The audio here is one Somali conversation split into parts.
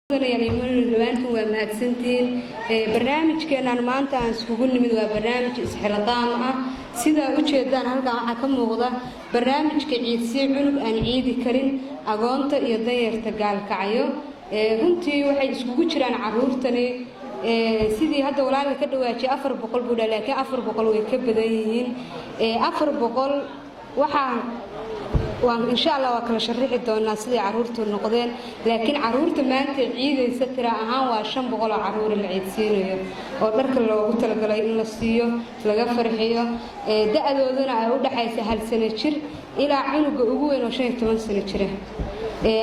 Maanta waa mahadsantiin barnaamijkeenan maanta aan iskugu nimid waa barnaamij isxilqaan ah sida u jeedaan halkan waxa ka muuqda barnaamijka ciidsi cunug aan ciidi karin agoonta iyo danyarta gaalkacyo runtii waxay iskugu jiraan caruurtani sidii hadda walaalka ka dhawaajay 400 buu laakiin 400 way ka badan yihiin 400 waxa وإن شاء الله وكل شريح دونا سيد عرورته النقدين لكن عرورته ما أنت عيد يستر أهان وعشان بقول عرور العيد سينه ودرك لو قلت لك لا إلا السيو لقى فرحية ده أذوذنا أود حيث هالسنة إلى عنق أبوه وشيء 8 سنة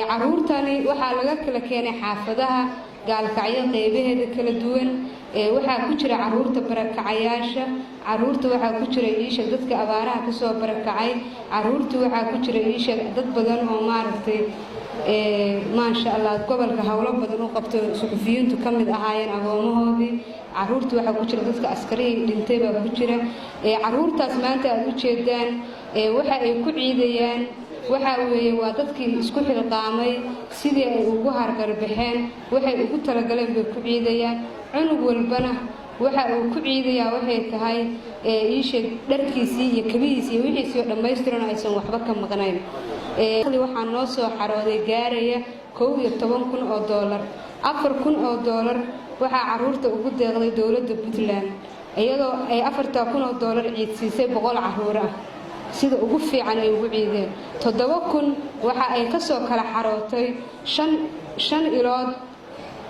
عرورتني وحالك لك يعني حافظها قال كعيان قيبه هذا كل دون waxaa ku jira caruurta barakacayaasha caruurta waxaa ku jira iisha dadka abaaraha ka soo barakacay caruurta waxaa ku jira iisha dad badan oo maaragtay ma sha Allah gobolka hawlo badan u qabto suxufiyiintu kamid ahaayeen agoomahoodii caruurta waxaa ku jira dadka askariga dhintay baa ku jira caruurtaas maanta aad u jeedaan waxa ay ku ciidayaan waxa weeye waa dadkii isku xilqaamay sidii ay ugu hargarbixeen waxay ugu talagaleen bay ku ciidayaan cunug walbana waxa uu ku ciidayaa waxay tahay iisha dharkiisii iyo kabihiisii wixiisii oo dhameystiran aysan waxba ka maqnayn waxaan noo soo xarooday gaaraya $11,000 $4,000 waxa caruurta ugu deeqday dawladda Puntland iyadoo ay $4,000 ciidsiisay 100 caruur ah sida ugu fiican ay ugu ciideen 7,000 waxa ay ka soo kala xarootay 5 ilood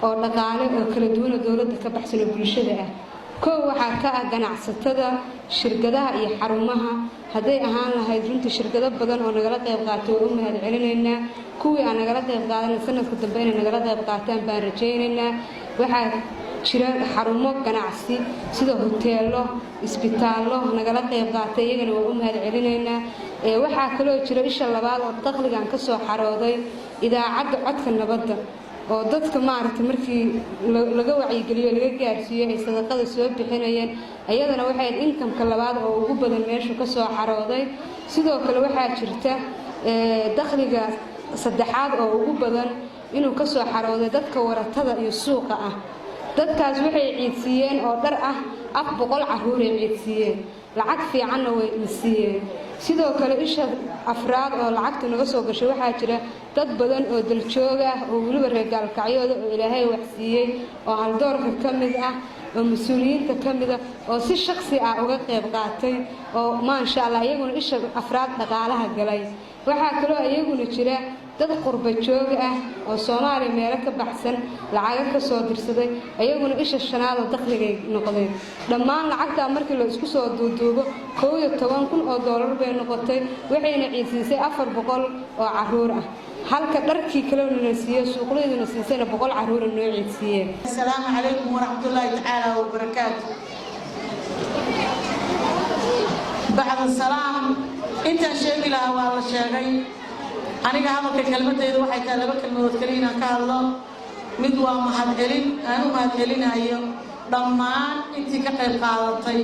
oo dhaqaale oo kala duwan dawladda ka baxsan bulshada ah koow waxa ka ah ganacsatada shirkadaha iyo xarumaha haday ahaan lahayd runtii shirkado badan oo nagala qayb qaatay oo u mahad celinayna kuwii aan nagala qayb qaadan sanadka dambe inay nagala qayb qaataan baan rajaynaynaa waxa jira xarumo ganacsi sida hoteelo isbitaallo nagala qayb qaatay iyagana waa u mahad celinaynaa waxa kale oo jira isha labaad oo dakhligan ka soo xarooday idaacadda codka nabadda oo dadka maaragtay markii laga wacyigeliyo laga gaarsiiyo ay sadaqada soo bixinayeen ayadana waxay income-ka labaad oo ugu badan meesha ka soo xarooday sidoo kale waxa jirta dakhliga saddexaad oo ugu badan inuu ka soo xarooday dadka waratada iyo suuqa ah dadkaas waxay ciidsiiyeen oo dhar ah 100 caruur ay ciidsiiyeen lacag fiicanna way siiyeen sidoo kale isha afraad oo lacagta naga soo gashay waxa jira dad badan oo dal joog ah oo waliba reer gaalkacyooda oo Ilaahay wax siiyay oo hal doorka kamid ah oo mas'uuliyiinta kamid ah oo si shakhsi ah uga qayb qaatay oo ma sha Allah iyaguna isha afraad dhaqaalaha galay waxa kale oo iyaguna jira dad qurba joog ah oo Soomaali meel ka baxsan lacag ka soo dirsaday ayaguna isha shanaad oo dakhliga noqday dhammaan lacagta markii la isku soo duuduubo $11,000 bay noqotay waxayna ciidsiisay 400 oo caruur ah halka dharkii kale la siiyay suuqleeduna siisayna 100 caruur noo ciidsiiyeen assalaamu calaykum waraxmatullaahi ta'ala wa barakaatuh bacda salaam inta sheegi lahaa waa la sheegay aniga hadalka kelmadaydu waxay tahay laba kelmadood kaliya inaan ka hadlo mid waa mahad celin aan u mahad celinayo dhammaan intii ka qayb qaadatay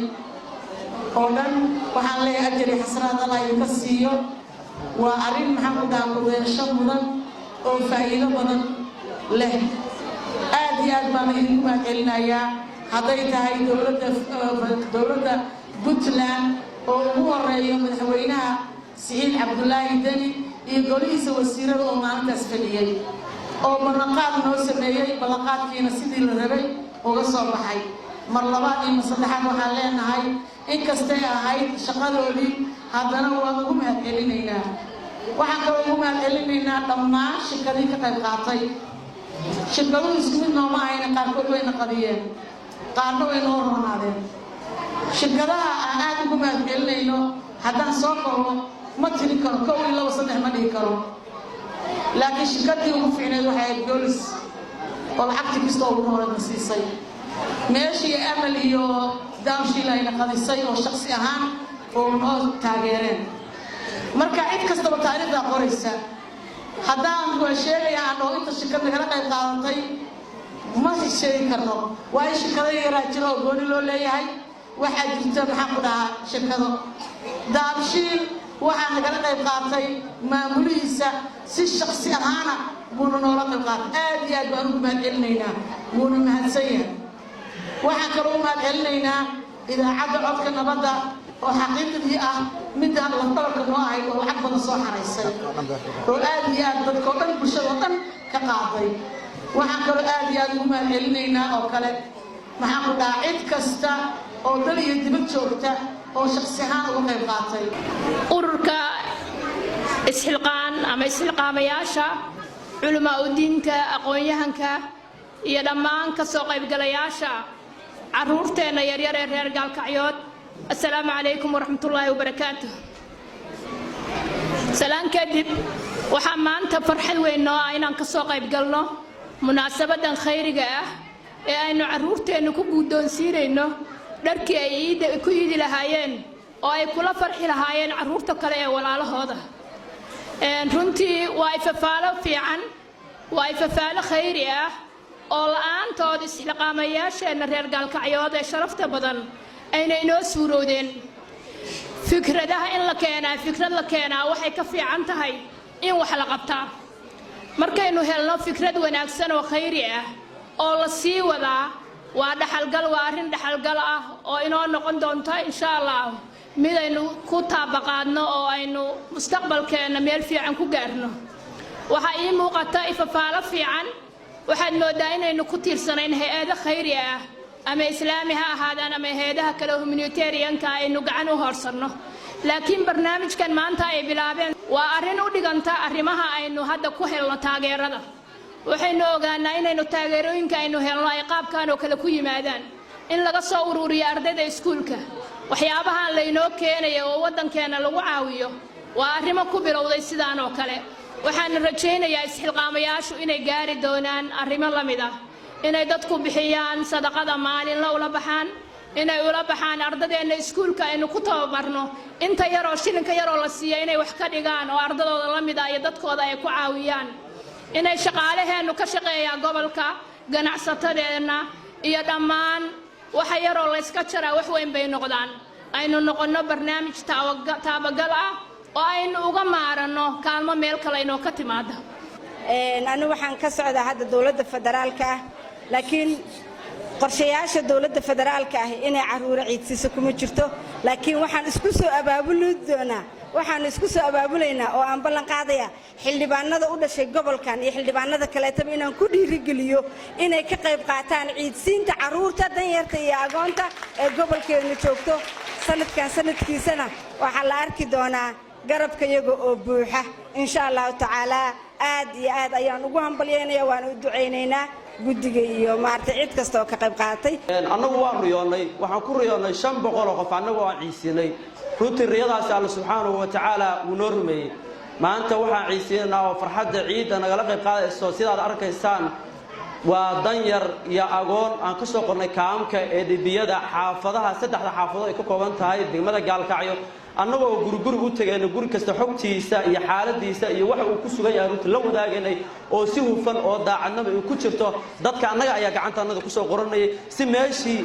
oo dhan waxaan leeyahay ajri xasanaad Allah idinka siiyo waa arrin maxaan ku daaqadeesho mudan oo faa'iido badan leh aad iyo aad baan idinku mahad celinayaa hadday tahay dawladda Puntland oo ugu horeeyo madaxweynaha Saciid Cabdullaahi Dani iyo golihiisa wasiirada oo maalintaas fadhiyay oo ballanqaad noo sameeyay ballanqaadkiina sidii la rabay uga soo baxay mar labaad iyo saddexaad waxaan leenahay in kastay ahayd shaqadoodii haddana waan ugu mahad celinaynaa waxaan kaloo ugu mahad celinaynaa dhammaan shirkadii ka qayb qaatay shirkaduhu isku mid nooma ahayna qaarkood wayna qadiyeen qaarna way noo roonaadeen shirkadaha aan aad ugu mahad celinayno haddaan soo koobo ma tiri karo 1 2 3 ma dhihi karo laakiin shirkadii ugu fiicneed waxay ahayd Golis oo lacagtii kasta ugu horreeyay siisay meeshii amal iyo daawshil ay qadisay oo shakhsi ahaan oo noo taageereen marka cid kasta oo taariikhda qoraysa haddaan ku sheegayaa oo inta shirkad nagala qayb qaadatay ma sheegi karno waa shirkado yar jiro oo gooni loo leeyahay waxa jirta maxaan ku dhahaa shirkado daawshil waxaan nagala qayb qaatay maamulihiisa si shakhsi ahaan buuna noola qayb qaatay aad iyo aad baan ugu mahadcelinaynaa buuna mahadsan yahay waxaan kaloo u mahadcelinaynaa idaacadda codka nabadda oo xaqiiqdii ah midda lafdhabarka noo ahayd oo lacag badan soo xaraysay oo aad iyo aad dadkoo dhan bulshadoo dhan ka qaaday waxaan kaloo aad iyo aad ugu mahadcelinaynaa oo kale maxaan ku dhahaa cid kasta oo dal iyo dibad joogta oo shakhsi ahaan uga qayb qaatay ururka isxilqaan ama isxilqaamayaasha culamaa u diinta aqoon-yahanka iyo dhammaan ka soo qaybgalayaasha caruurteena yaryar ee reer Gaalkacyood assalaamu calaykum waraxmatullaahi wabarakaatuh salaan kadib waxaa maanta farxad weyn noo ah inaan ka soo qaybgalno munaasabadan khayriga ah ee aynu caruurteena ku guddoonsiinayno dharkii ay ku yidi lahaayeen oo ay kula farxi lahaayeen caruurta kale ee walaalahooda runtii waa ifafaalo fiican waa ifafaalo khayri ah oo la'aantood isxilqaamayaasheena reer Gaalkacyood ee sharafta badan ayna inoo suuroodeen fikradaha in la keenaa fikrad la keenaa waxay ka fiican tahay in wax la qabtaa markaynu helno fikrad wanaagsan oo khayri ah oo la sii wadaa waa dhaxalgal waa arrin dhaxalgal ah oo inoo noqon doonta insha Allah mid aynu ku taabaqaadno oo aynu mustaqbalkeena meel fiican ku gaarno waxa ii muuqata ifafaalo fiican waxaad moodaa inaynu ku tiirsanayn hay'ado khayri ah ama islaami ha ahaadaan ama hay'adaha kale humanitarianka aynu gacan u horsanno laakiin barnaamijkan maanta ay bilaabeen waa arrin u dhiganta arrimaha aynu hadda ku helno taageerada waxaynu ogaanaa inaynu taageerooyinka aynu helno ay qaabkan oo kale ku yimaadaan in laga soo ururiyo ardayda iskuulka waxyaabahan laynoo keenayo oo waddankeena lagu caawiyo waa arrimo ku bilowday sidaan oo kale waxaan rajaynayaa isxilqaamayaashu inay gaari doonaan arrimo la mid ah inay dadku bixiyaan sadaqada maalinla ula baxaan inay ula baxaan ardaydeena iskuulka aynu ku tababarno inta yaroo shilinka yaroo la siiyo inay wax ka dhigaan oo ardadooda la mid ah iyo dadkooda ay ku caawiyaan inay shaqaalaheenu ka shaqeeyaan gobolka ganacsatadeena iyo dhammaan waxa yaroo la iska jaraa wax weyn bay noqdaan aynu noqono barnaamij taabagal ah oo aynu uga maarano kaalmo meel kale inoo ka timaada anu waxaan ka socdaa hadda dawladda federaalka ah laakiin qorshayaasha dawladda federaalka ah inay caruur ciidsiiso kuma jirto laakiin waxaan isku soo abaabulaynaa oo aan ballan qaadaya xildhibaanada u dhashay gobolkan iyo xildhibaanada kaleetaba inaan ku dhiirigeliyo inay ka qayb qaataan ciidsiinta caruurta danyarta iyo agoonta ee gobolkeena joogto sanadkiisana waxaa la arki doonaa garabka iyaga oo buuxa insha Allah taala aad iyo aad ayaan ugu hambalyeynaya waan u duceynaynaa guddiga iyo maartay cid kasta oo ka qayb qaatay annagu waan riyoonay waxaan ku riyoonay 500 qof annagu aan ciisinay runtii riyadaas Allah subhanahu wa ta'ala uu noo rumeeyay maanta waxaan ciisinaa oo farxadda ciida nagala qayb qaadayso sidaad arkaysaan waa danyar iyo agoon aan ka soo qornay kaamka ee dibiyada xaafadaha saddexda xaafadood ay ka kooban tahay degmada Gaalkacyo annagoo guriguri u tagayna guri kasta xogtiisa iyo xaaladiisa iyo waxa uu ku sugan yahay runtii la wadaagaynay oo si hufan oo daacadnimo ay ku jirto dadka annaga ayaa gacantanada ku soo qoranayay si meeshii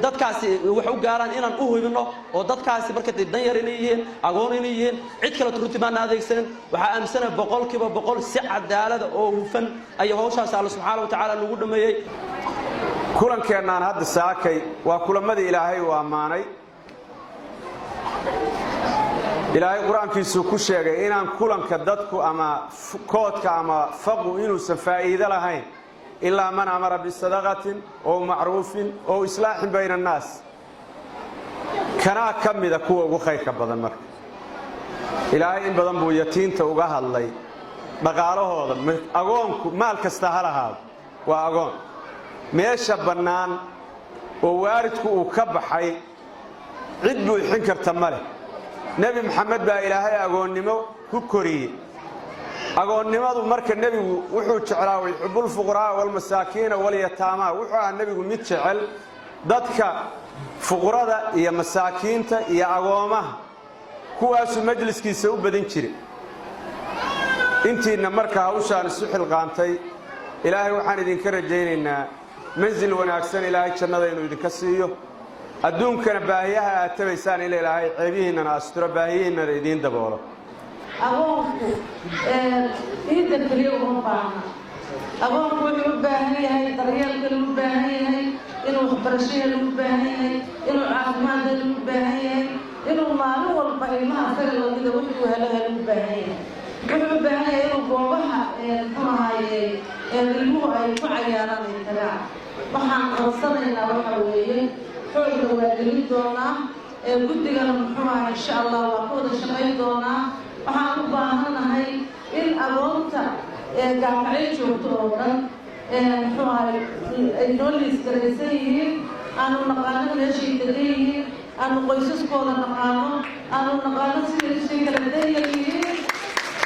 dadkaasi wax u gaaraan inaan u hubino oo dadkaasi marka danyar inay yihiin agoon inay yihiin cid kale runtii ma adeegsanin waxa aaminsanahay 100% si cadaalad oo hufan ay hawshaas Allah subhanahu wa ta'ala lagu dhameeyay kulankeenaan hadda saakay waa kulamadii Ilaahay uu amaanay ilaahay quraankiisu ku sheegay inaan kulanka dadku ama koodka ama faqu inuusan faa'iido lahayn ilaa man amara bisadaqatin oo macruufin oo islaahin bayna annaas kana kamida kuwa ugu khayrka badan marka ilaahay in badan buu yatiinta uga hadlay dhaqaalahooda agoonku maal kasta ha lahaado waa agoon meesha bannaan oo waalidku uu ka baxay cid buu xin karta male nabi maxamed baa ilaahay agoonnimo ku koriyay agoonnimadu marka nabigu wuxuu jeclaa xubul fuqaraa wal masaakiin wal yataama wuxuu ahaa nabigu mid jecel dadka fuqarada iyo masaakiinta iyo agoomaha kuwaas majliskiisa u badan jiray intiina marka hawshaan isu xilqaantay ilaahay waxaan idinka rajaynaynaa manzil wanaagsan ilaahay jannada inuu idinka siiyo adduunkana baahiyaha aad tabaysaan ilaahay ceebihiinana asturo baahiyihiinana idiin daboolo agoonku ciidda keliya uma baahna agoonku wuxuu u baahan yahay daryeelka lagu baahan yahay inuu waxbarashada lagu baahan yahay inuu caafimaadka lagu baahan yahay inuu maalin walba ilmaha asaga lamida wuxuu helo lagu baahan yahay wuxuu u baahan yahay inuu goobaha muxuu ahaaye ilmuhu ay ku cayaaraan ay tagaan waxaan codsanaynaa waxa weeye xoogga waa gelin doonaa guddigana muxuu ahaa insha allah waa ku wada shaqayn doonaa waxaan u baahanahay in agoonta gaabacyo joogto oo dhan muxuu ahay ay noo liisgaraysan yihiin aanu naqaano meeshay degan yihiin aanu qoysaskooda naqaano aanu naqaano siday kala dayar yihiin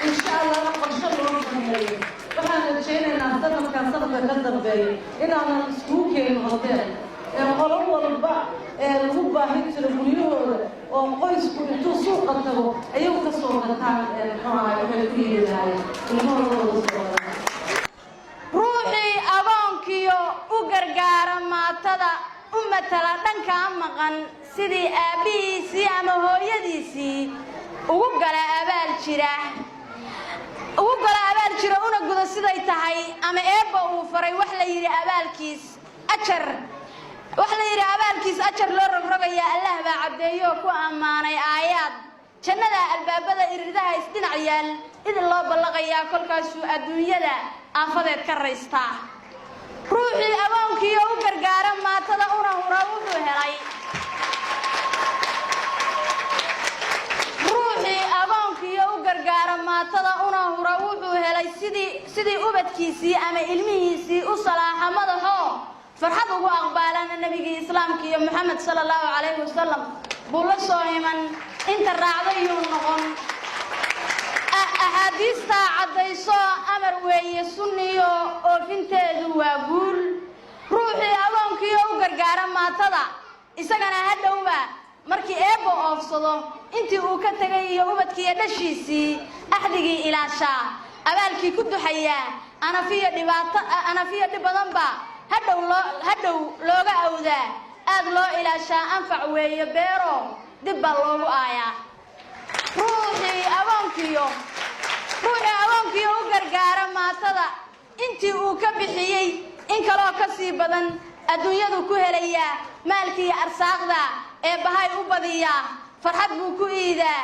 insha allah qorshe loo sameeyo waxaan rajaynaynaa sanadkan sanadka ka dambeeya inaanan iskugu keenin hoteel qolo walba lagu baahin jiro guryahooda oo qoysku intuu suuqa tago ayagu ka soo gataan muxuu ahay waxay ku yiri lahaayeen ilmahooda soo ruuxii agoonkiyo u gargaara maatada u matala dhankaa maqan sidii aabbihiisii ama hooyadiisii ugu gala abaal jira una gudo siday tahay ama eebba uu faray wax la yidhi abaalkiis ajar loo rogrogayaa allah baa caddeeyoo ku ammaanay aayaad jannada albaabada iridaha isdhinac yaal idin loo ballaqayaa kolkaasuu adduunyada aafadeed ka raystaa ruuxii agoonkiiyo u gargaara maatada una hura wuxuu helay sidii ubadkiisii ama ilmihiisii u salaaxa madaxoo farxad ugu aqbaalana nabigii islaamka iyo maxamed sallallahu alayhi wasallam buu la soo iman inta raacday iyo noqon axaadiista caddayso amar weeye sunniyo oofinteedu waa guul ruuxii agoonkiiyo u gargaara maatada isagana hadhowba markii eebbo oofsado intii uu ka tegay iyo ubadkiiyo dhashiisii axdigii ilaashaa abaalkii ku duxayaa anafiya dhib badanba hadhow looga awdaa aad loo ilaashaa anfac weeye beero dib baa loogu aayaa ruuxii agoonkiiyo u gargaara maatada intii uu ka bixiyey in kaloo ka sii badan adduunyadu ku helayaa maalkii arsaaqda ee bahay u badiyaa farxad buu ku iidaa